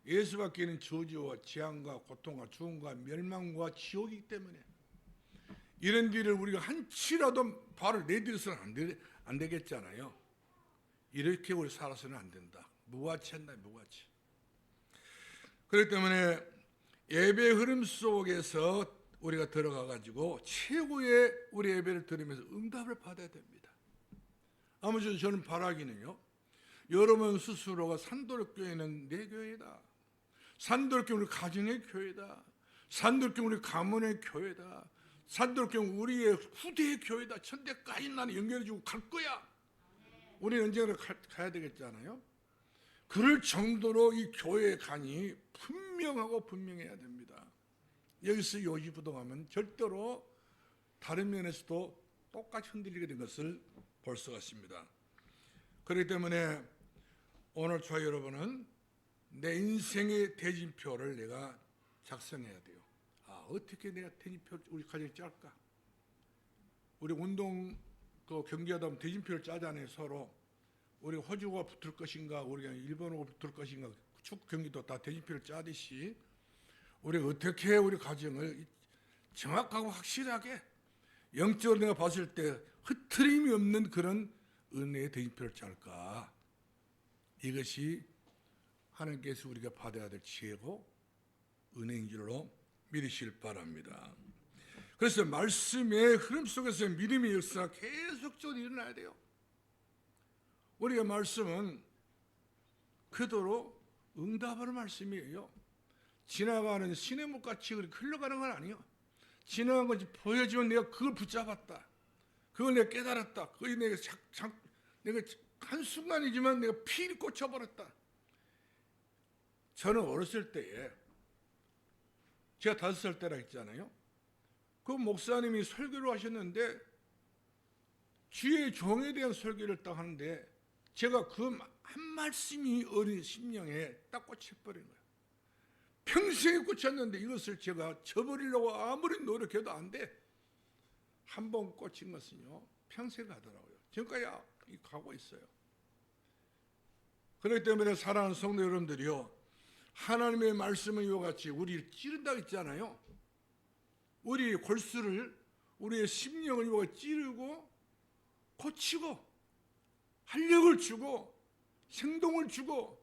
예수 밖에는 저주와 재앙과 고통과 죽음과 멸망과 지옥이기 때문에. 이런 길을 우리가 한치라도 발을 내디뎌서는 안 되겠잖아요. 이렇게 우리 살아서는 안 된다. 무가치 한다. 무가치. 그렇기 때문에 예배 흐름 속에서 우리가 들어가 가지고 최고의 우리 예배를 드리면서 응답을 받아야 됩니다. 아무튼 저는 바라기는요. 여러분 스스로가 산도력교회는 내 교회다. 산도력교회 우리 가정의 교회다. 산도력교회 우리 가문의 교회다. 산도력교회 우리의 후대의 교회다. 천대까지 나는 연결해주고 갈 거야. 우리는 언젠가 가야 되겠잖아요. 그럴 정도로 이 교회의 간이 분명하고 분명해야 됩니다. 여기서 요지부동하면 절대로 다른 면에서도 똑같이 흔들리게 된 것을 볼 수가 있습니다. 그렇기 때문에 오늘 저와 여러분은 내 인생의 대진표를 내가 작성해야 돼요. 어떻게 내가 대진표 우리 가정에 짤까? 우리 운동 경기하다 보면 대진표를 짜잖아요. 서로 우리가 호주가 붙을 것인가 우리가 일본하고 붙을 것인가 축구 경기도 다 대진표를 짜듯이 우리가 어떻게 우리 가정을 정확하고 확실하게 영적으로 내가 봤을 때 흐트림이 없는 그런 은혜의 대진표를 짤까? 이것이 하나님께서 우리가 받아야 될 지혜고 은혜인 줄로 믿으실 바랍니다. 그래서 말씀의 흐름 속에서 믿음의 역사가 계속적으로 일어나야 돼요. 우리가 말씀은 그대로 응답하는 말씀이에요. 지나가는 시냇물같이 흘러가는 건 아니에요. 지나간 것이 보여지면 내가 그걸 붙잡았다. 그걸 내가 깨달았다. 그걸 내가 한순간이지만 내가 필히 꽂혀버렸다. 저는 어렸을 때에 제가 5살 때라 했잖아요. 그 목사님이 설교를 하셨는데 주의 종에 대한 설교를 딱 하는데 제가 그 한 말씀이 어린 심령에 딱 꽂혀버린 거예요. 평생에 꽂혔는데 이것을 제가 저버리려고 아무리 노력해도 안 돼. 한 번 꽂힌 것은요 평생 가더라고요. 지금까지 가고 있어요. 그렇기 때문에 사랑하는 성도 여러분들이요, 하나님의 말씀은 이와 같이 우리를 찌른다고 했잖아요. 우리 골수를, 우리의 심령을 이와 같이 찌르고 고치고 활력을 주고 생동을 주고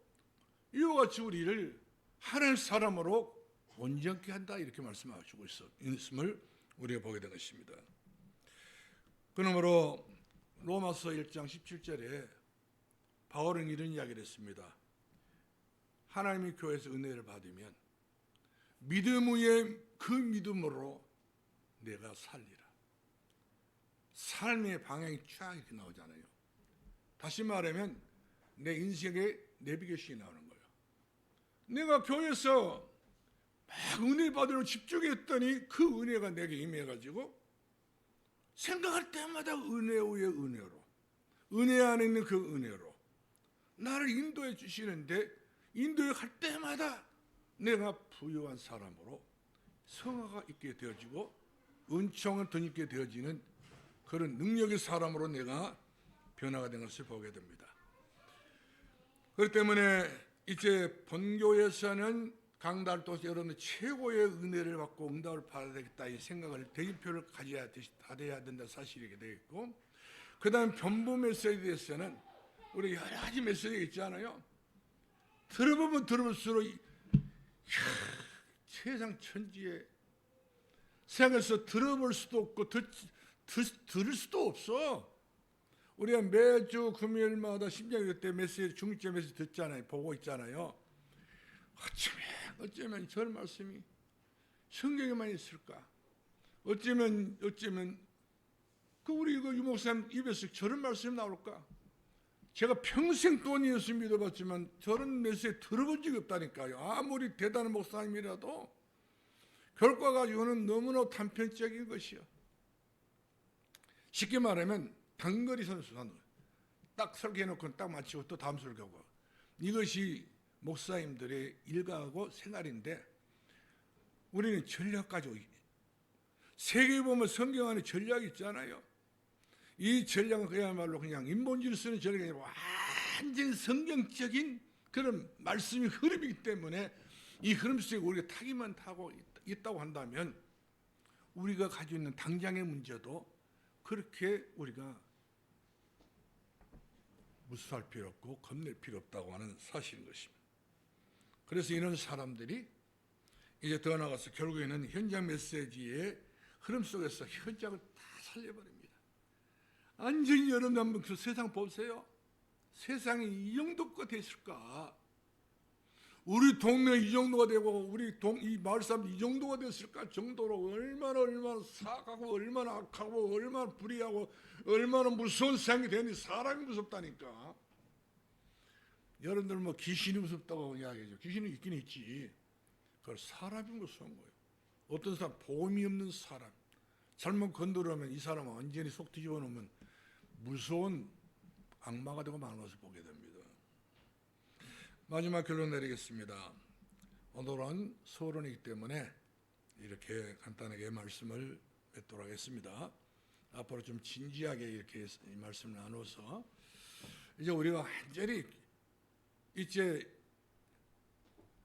이와 같이 우리를 하나님 사람으로 온전케 한다, 이렇게 말씀하시고 있음을 우리가 보게 된 것입니다. 그러므로 로마서 1장 17절에 바울은 이런 이야기를 했습니다. 하나님의 교회에서 은혜를 받으면 믿음 위에 그 믿음으로 내가 살리라. 삶의 방향이 쫙 이렇게 나오잖아요. 다시 말하면 내 인생의 내비게이션이 나오는 거예요. 내가 교회에서 막 은혜 받으러 집중했더니 그 은혜가 내게 임해가지고 생각할 때마다 은혜 위에 은혜로, 은혜 안에 있는 그 은혜로 나를 인도해 주시는데, 인도해 갈 때마다 내가 부유한 사람으로 성화가 있게 되어지고 은총을 덧입게 되어지는 그런 능력의 사람으로 내가 변화가 된 것을 보게 됩니다. 그렇기 때문에 이제 본교에서는 강달도 여러분들 최고의 은혜를 받고 응답을 받아야 되겠다 이 생각을, 대표를 가져야 된다 사실이게 되겠고, 그 다음 변부 메시지에서는 우리 여러 가지 메시지가 있잖아요. 들어보면 들어볼수록 세상 천지에 세상에서 들어볼 수도 없고 들을 수도 없어. 우리가 매주 금요일마다 심장이 그때 메시지, 중립제 메시지 듣잖아요. 보고 있잖아요. 어쩌면 저런 말씀이 성경에만 있을까? 어쩌면 그 우리 그 유목사님 입에서 저런 말씀이 나올까? 제가 평생 돈 예수 믿어봤지만 저런 메시지 들어본 적이 없다니까요. 아무리 대단한 목사님이라도 결과 가지고는 너무나 단편적인 것이요. 쉽게 말하면 단거리 선수하는 거예요. 딱 설계해놓고 딱 마치고 또 다음 설계하고. 이것이 목사님들의 일가하고 생활인데, 우리는 전략 가지고, 세계에 보면 성경 안에 전략이 있잖아요. 이 전략은 그야말로 그냥 인본주의를 쓰는 전략이 아니라 완전히 성경적인 그런 말씀이 흐름이기 때문에 이 흐름 속에 우리가 타기만 타고 있다고 한다면 우리가 가지고 있는 당장의 문제도 그렇게 우리가 무수할 필요 없고 겁낼 필요 없다고 하는 사실인 것입니다. 그래서 이런 사람들이 이제 더 나가서 결국에는 현장 메시지의 흐름 속에서 현장을 다 살려버립니다. 완전히 여러분 한번 그 세상 보세요. 세상이 이 정도가 됐을까? 우리 동네 이 정도가 되고 이 마을 사람들 이 정도가 됐을까 정도로 얼마나 사악하고 얼마나 악하고 얼마나 불의하고 얼마나 무서운 세상이 되니 사람이 무섭다니까. 여러분들 뭐 귀신이 무섭다고 이야기하죠. 귀신이 있긴 있지. 그걸 사람이 무서운 거예요. 어떤 사람, 보험이 없는 사람, 잘못 건드리면 이 사람은 완전히 속 뒤집어 놓으면 무서운 악마가 되고 마는 것을 보게 됩니다. 마지막 결론 내리겠습니다. 오늘은 서론이기 때문에 이렇게 간단하게 말씀을 맺도록 하겠습니다. 앞으로 좀 진지하게 이렇게 이 말씀을 나눠서 이제 우리가 완전히 이제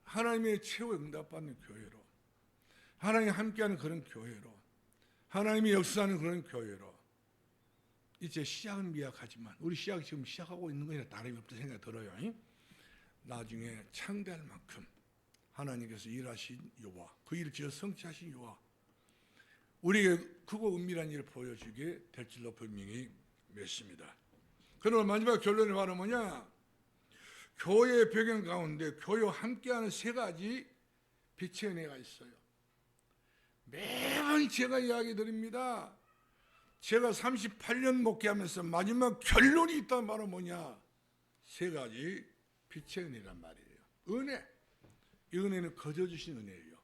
하나님의 최후 응답받는 교회로, 하나님이 함께하는 그런 교회로, 하나님이 역사하는 그런 교회로 이제 시작은 미약하지만 우리 시작이 지금 시작하고 있는 거니까 다름이 없다는 생각이 들어요. 나중에 창대할 만큼 하나님께서 일하신 여호와, 그 일을 지어 성취하신 여호와, 우리에게 크고 은밀한 일을 보여주게 될 줄로 분명히 믿습니다. 그러나 마지막 결론이 바로 뭐냐? 교회의 배경 가운데 교회와 함께하는 세 가지 빛의 은혜가 있어요. 매번 제가 이야기 드립니다. 제가 38년 목회하면서 마지막 결론이 있다는 말은 뭐냐? 세 가지 빛의 은혜란 말이에요. 은혜. 이 은혜는 거저주신 은혜예요.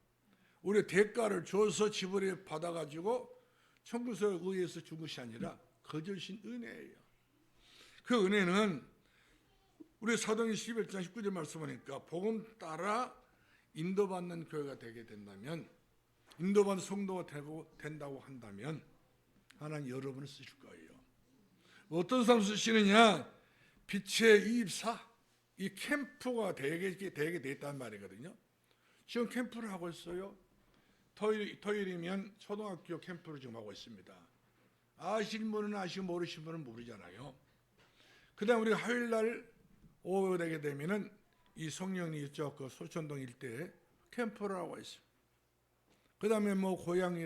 우리 대가를 줘서 지불해 받아가지고 천국에서 의해서 준 것이 아니라 거저주신 은혜예요. 그 은혜는 우리 사도행전 11장 19절 말씀하니까 복음 따라 인도받는 교회가 되게 된다면, 인도받는 성도가 된다고 한다면 하나님 여러분을 쓰실 거예요. 어떤 사람 쓰시느냐? 빛의 이입사, 이 캠프가 되게 돼 있단 말이거든요. 지금 캠프를 하고 있어요. 토요일이면 초등학교 캠프를 지금 하고 있습니다. 아시는 분은 아시고 모르시는 분은 모르잖아요. 그 다음 우리가 화요일날 오후가 되게 되면은 이 성령이 이쪽 그 소천동 일대에 캠프를 하고 있어요. 그 다음에 뭐 고양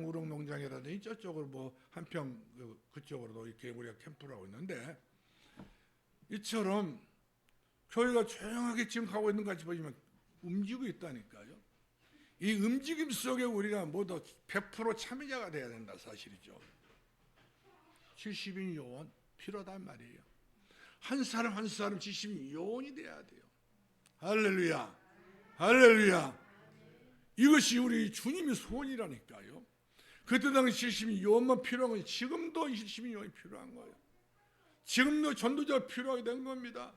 우럭 농장이라든지 저쪽으로 뭐 한평 그쪽으로도 이렇게 우리가 캠프를 하고 있는데, 이처럼 교회가 조용하게 지금 가고 있는 것 같이 보이지만 움직이고 있다니까요. 이 움직임 속에 우리가 모두 100% 참여자가 돼야 된다 사실이죠. 70인 요원 필요하단 말이에요. 한 사람 한 사람 70인 요원이 돼야 돼요. 할렐루야, 할렐루야. 이것이 우리 주님의 소원이라니까요. 그때 당시 70인 요원만 필요한 거예요. 지금도 70인 요원이 필요한 거예요. 지금도 전도자가 필요하게 된 겁니다.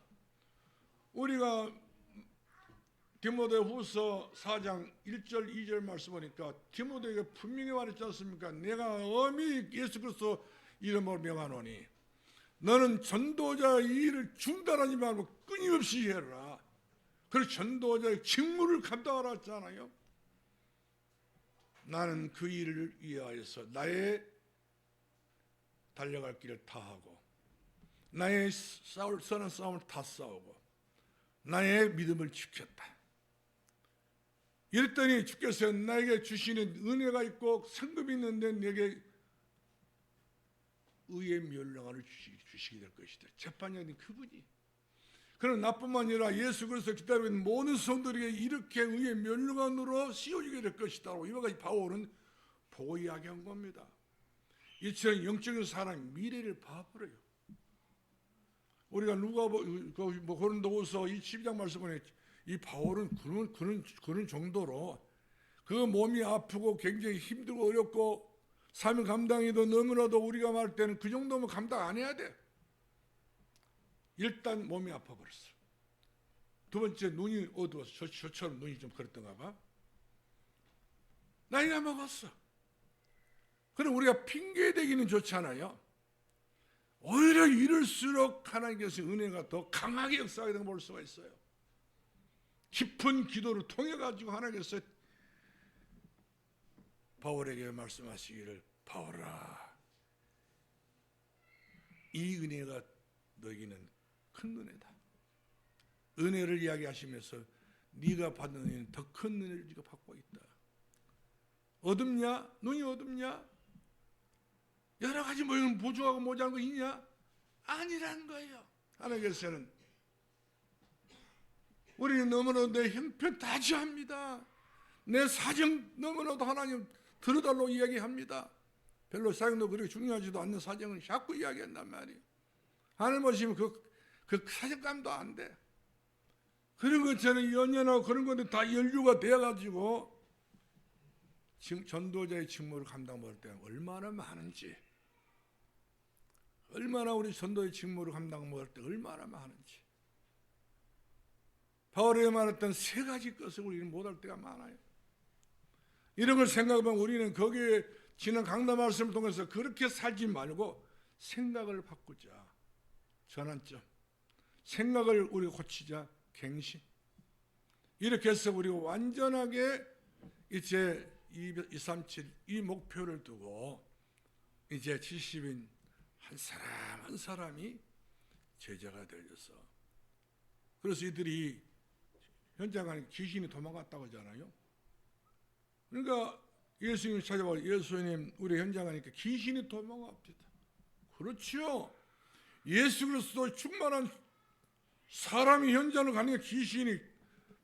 우리가 디모데후서 4장 1절 2절 말씀 보니까 디모데에게 분명히 말했지 않습니까? 내가 엄히 예수 그리스도 이름으로 명하노니 너는 전도자의 일을 중단하지 말고 끊임없이 해라. 그래서 전도자의 직무를 감당하라 했잖아요. 나는 그 일을 위하여서 나의 달려갈 길을 다 하고 나의 선한 싸움을 다 싸우고 나의 믿음을 지켰다. 이랬더니 주께서 나에게 주시는 은혜가 있고 상급이 있는데 내게 의의 멸령을 주시게 될 것이다. 재판장님 그분이. 그럼 나뿐만 아니라 예수 그리스도 기다리고 있는 모든 성도들에게 이렇게 의의 멸령으로 씌워지게 될 것이다. 이와 같이 바울은 보고 이야기한 겁니다. 이처럼 영적인 사람이 미래를 봐버려요. 우리가 고린도후서 12장 말씀 보니 이 바울은 그런 정도로 그 몸이 아프고 굉장히 힘들고 어렵고 삶의 감당이도 너무나도 우리가 말할 때는 그 정도면 감당 안 해야 돼. 일단 몸이 아파버렸어. 두 번째 눈이 어두워서 저처럼 눈이 좀 그랬던가 봐. 나이가 먹었어. 그럼 우리가 핑계대기는 좋잖아요. 오히려 이럴수록 하나님께서 은혜가 더 강하게 역사하게 된 걸 볼 수가 있어요. 깊은 기도를 통해 가지고 하나님께서 바울에게 말씀하시기를 바울아 이 은혜가 너에게는 큰 은혜다. 은혜를 이야기하시면서 네가 받는 은혜는 더 큰 은혜를 네가 받고 있다. 어둡냐? 눈이 어둡냐? 여러 가지 뭐 이런 부족하고 모자란 거 있냐? 아니라는 거예요. 하나님께서는 우리는 너무나도 내 형편 다 지합니다. 내 사정 너무나도 하나님 들어달라고 이야기합니다. 별로 사정도 그렇게 중요하지도 않는 사정을 자꾸 이야기한단 말이에요. 하나님 보시면 그 사정감도 안 돼. 그런 것처럼 연연하고 그런 것들 다 연류가 되어가지고 지금 전도자의 직무를 감당할 때는 얼마나 많은지, 얼마나 우리 전도의 직무를 감당할 때 얼마나 많은지. 바울에게 말했던 세 가지 것을 우리는 못할 때가 많아요. 이런 걸 생각하면 우리는 거기에 지난 강단 말씀을 통해서 그렇게 살지 말고 생각을 바꾸자. 전환점. 생각을 우리가 고치자. 갱신. 이렇게 해서 우리가 완전하게 이제 237 이 목표를 두고 이제 70인 한 사람 한 사람이 제자가 되어서 그래서 이들이 현장 안에 귀신이 도망갔다고 하잖아요. 그러니까 예수님 찾아봐 예수님 우리 현장 가니까 귀신이 도망갑니다. 그렇죠. 예수 그리스도 충만한 사람이 현장을 가니까 귀신이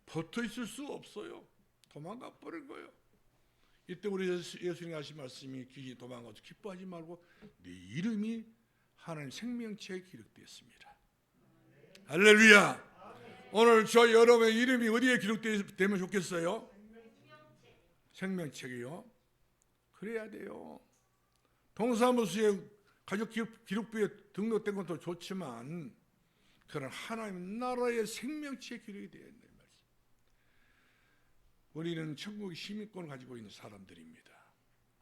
붙어 있을 수 없어요. 도망가 버린 거예요. 이때 우리 예수님이 하신 말씀이 귀신이 도망가서 기뻐하지 말고 네 이름이 하나님 생명책에 기록되었습니다. 할렐루야. 오늘 저 여러분의 이름이 어디에 기록되면 좋겠어요? 생명책이요. 그래야 돼요. 동사무소에 가족 기록부에 등록된 것도 좋지만 그런 하나님 나라의 생명책에 기록이 되어야 된다는 말씀. 우리는 천국의 시민권을 가지고 있는 사람들입니다.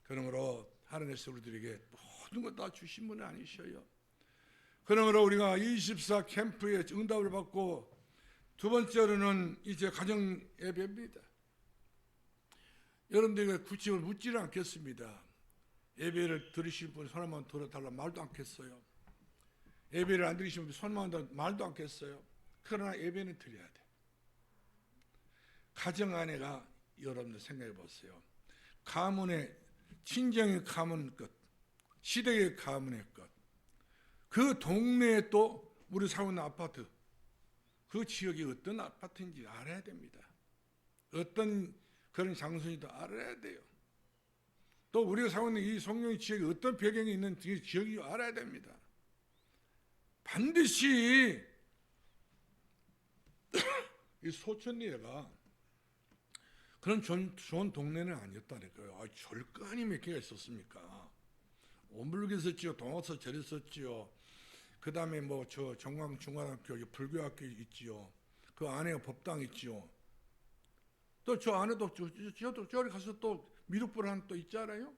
그러므로 하나님께서 우리들에게 모든 것 다 주신 분은 아니셔요. 그러므로 우리가 24 캠프에 응답을 받고 두 번째로는 이제 가정 예배입니다. 여러분들에게 굳이 묻지는 않겠습니다. 예배를 들으실 분 손 한번 들어달라 말도 않겠어요. 예배를 안 드리시면 손만 더 말도 않겠어요. 그러나 예배는 드려야 돼. 가정 안에가 여러분들 생각해 보세요. 가문의 친정의 가문 것, 시댁의 가문의 것, 그 동네에 또 우리 살고 있는 아파트, 그 지역이 어떤 아파트인지 알아야 됩니다. 어떤 그런 장소인지도 알아야 돼요. 또 우리가 살고 있는 이 송룡 지역이 어떤 배경이 있는 지역이 알아야 됩니다. 반드시 이 소천리가 그런 좋은 동네는 아니었다니까요. 절간이 몇 개가 있었습니까? 오물개 있었지요, 동학서 절 있었지요. 그 다음에 뭐 저 정광 중앙학교 불교학교 있지요. 그 안에 법당 있지요. 또 저 안에도 저리 가서 또 미륵불 또 있잖아요.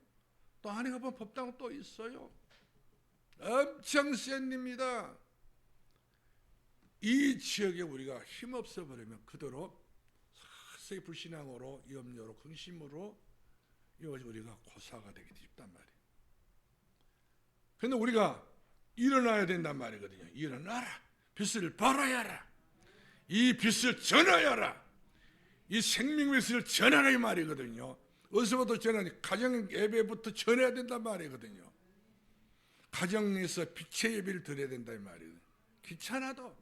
또 안에 가보면 법당 또 있어요. 엄청 센 일입니다. 이 지역에 우리가 힘없어 버리면 그대로 서서히 불신앙으로 염려로 근심으로 이것이 우리가 고사가 되게 쉽단 말이에요. 그런데 우리가 일어나야 된단 말이거든요. 일어나라. 빛을 발하여 하라. 이 빛을 전하여라. 이 생명빛을 전하라 이 말이거든요. 어디서부터 전하니? 가정 예배부터 전해야 된단 말이거든요. 가정에서 빛의 예배를 드려야 된다 이 말이에요. 귀찮아도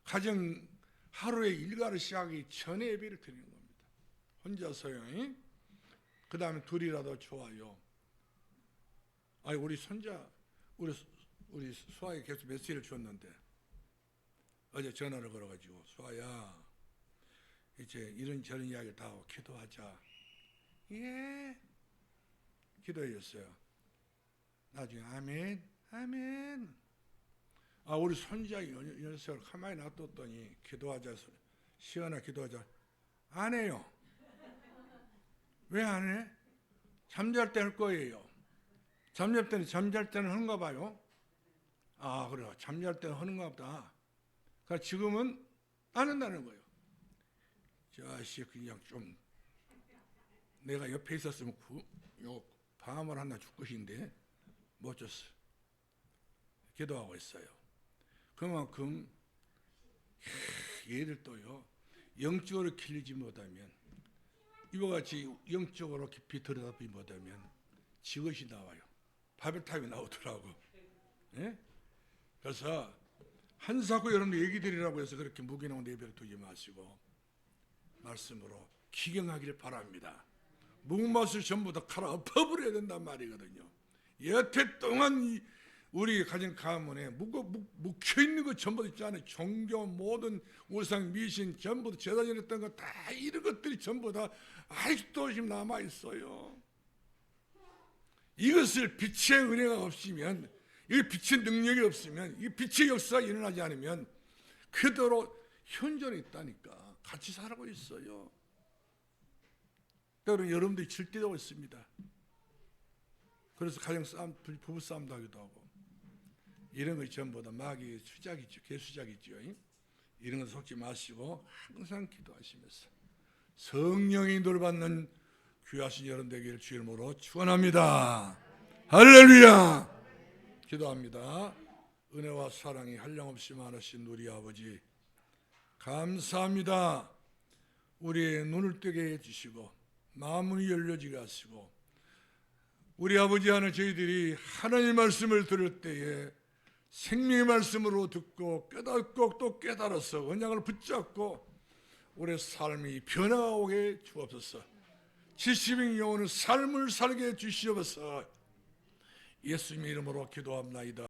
가정 하루의 일과를 시작하기 전에 예배를 드리는 겁니다. 혼자서요. 그 다음에 둘이라도 좋아요. 아니 우리 손자 우리 수아에 계속 메시지를 줬는데 어제 전화를 걸어가지고 수아야 이제 이런저런 이야기를 다 하고 기도하자. 예. 기도해줬어요. 나중에 아멘 아멘. 우리 손자 녀석을 가만히 놔뒀더니 기도하자 시원하게 기도하자 안 해요. 왜 안 해? 잠잘 때 할 거예요. 잠잘 때는 하는가 봐요. 그래요. 잠잘 때는 하는가 보다. 그러니까 지금은 안 한다는 거예요. 자식 그냥 좀 내가 옆에 있었으면 방함을 하나 줄 것인데 못 줬어. 기도하고 있어요. 그만큼 얘들도요 영적으로 길리지 못하면 이와 같이 영적으로 깊이 들여다보지 못하면 지것이 나와요. 바벨탑이 나오더라고. 예? 그래서 한사코 여러분들 얘기 드리라고 해서 그렇게 무기나온 예배를 두지 마시고 말씀으로 기경하기를 바랍니다. 묵맛을 전부 다 갈아 엎어버려야 된단 말이거든요. 여태 동안 우리 가정 가문에 묵혀있는 거 전부 다 있잖아요. 종교 모든 우상 미신 전부 다 제사 지냈던 거 다 이런 것들이 전부 다 아직도 지금 남아있어요. 이것을 빛의 은혜가 없으면 이 빛의 능력이 없으면 이 빛의 역사가 일어나지 않으면 그대로 현존에 있다니까. 같이 살고 있어요. 때로는 여러분들이 질투하고 있습니다. 그래서 가정 싸움, 부부 싸움도 하기도 하고 이런 것이 전부 다 마귀의 수작이죠. 개수작이죠. 이런 것 속지 마시고 항상 기도하시면서 성령의 인도를 받는 귀하신 여러분 되기를 주의 이름으로 축원합니다. 할렐루야. 기도합니다. 은혜와 사랑이 한량없이 많으신 우리 아버지 감사합니다. 우리의 눈을 뜨게 해주시고 마음이 열려지게 하시고 우리 아버지 하나 저희들이 하나님의 말씀을 들을 때에 생명의 말씀으로 듣고 깨닫고 또 깨달아서 언약을 붙잡고 우리의 삶이 변화가 오게 주옵소서. 70인 영혼의 삶을 살게 해주시옵소서. 예수님의 이름으로 기도합나이다.